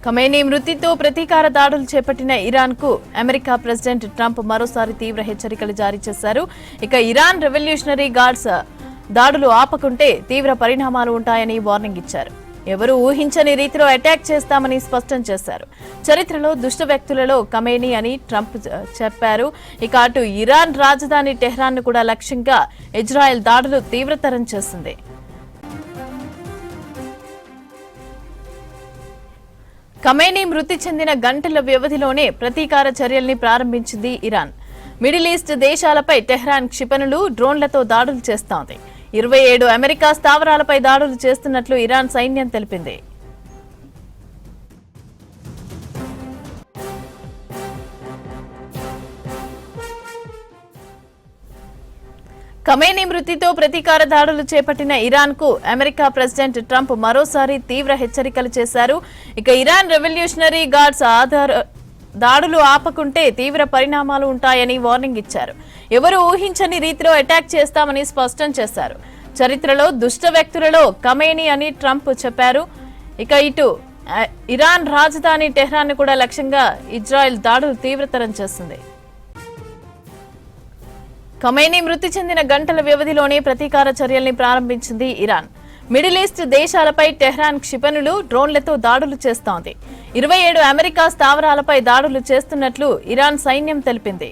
Khamenei మృతితో ప్రతీకార దాడులు చేపట్టిన ఇరాన్కు అమెరికా ప్రెసిడెంట్ ట్రంప్ మరోసారి తీవ్ర హెచ్చరికలు జారీ చేశారు. ఇక ఇరాన్ రెవల్యూషనరీ గార్డ్స్ దాడులు ఆపకుంటే తీవ్ర పరిణామాలు ఉంటాయని వార్నింగ్ ఇచ్చారు. ఎవరూ ఊహించని రీతిలో అటాక్ చేస్తామని స్పష్టం చేశారు. చరిత్రలో దుష్ట వ్యక్తులలో ఖమేనీ అని ట్రంప్ చెప్పారు. ఇక అటు ఇరాన్ రాజధాని టెహ్రాన్ను కూడా లక్ష్యంగా ఇజ్రాయెల్ దాడులు తీవ్రతరం చేసింది. ఖమేనీ మృతి చెందిన గంటల వ్యవధిలోనే ప్రతీకార చర్యల్ని ప్రారంభించింది ఇరాన్. మిడిల్ ఈస్ట్ దేశాలపై టెహ్రాన్ క్షిపణులు, డ్రోన్లతో దాడులు చేస్తోంది. 27 అమెరికా స్థావరాలపై దాడులు చేస్తున్నట్లు ఇరాన్ సైన్యం తెలిపింది. ఖమేనీ మృతితో ప్రతీకార దాడులు చేపట్టిన ఇరాన్కు అమెరికా ప్రెసిడెంట్ ట్రంప్ మరోసారి తీవ్ర హెచ్చరికలు చేశారు. ఇక ఇరాన్ రెవల్యూషనరీ గార్డ్స్ దాడులు ఆపకుంటే తీవ్ర పరిణామాలు ఉంటాయని వార్నింగ్ ఇచ్చారు. ఎవరు ఊహించని రీతిలో అటాక్ చేస్తామని స్పష్టం చేశారు. చరిత్రలో దుష్ట వ్యక్తులలో ఖమేనీ అని ట్రంప్ చెప్పారు. ఇక ఇటు ఇరాన్ రాజధాని టెహ్రాన్ కూడా లక్ష్యంగా ఇజ్రాయెల్ దాడులు తీవ్రతరం చేసింది. ఖమేనీ మృతి చెందిన గంటల వ్యవధిలోనే ప్రతీకార చర్యల్ని ప్రారంభించింది ఇరాన్. మిడిల్ ఈస్ట్ దేశాలపై టెహ్రాన్ క్షిపణులు, డ్రోన్లతో దాడులు చేస్తోంది. 27 అమెరికా స్థావరాలపై దాడులు చేస్తున్నట్లు ఇరాన్ సైన్యం తెలిపింది.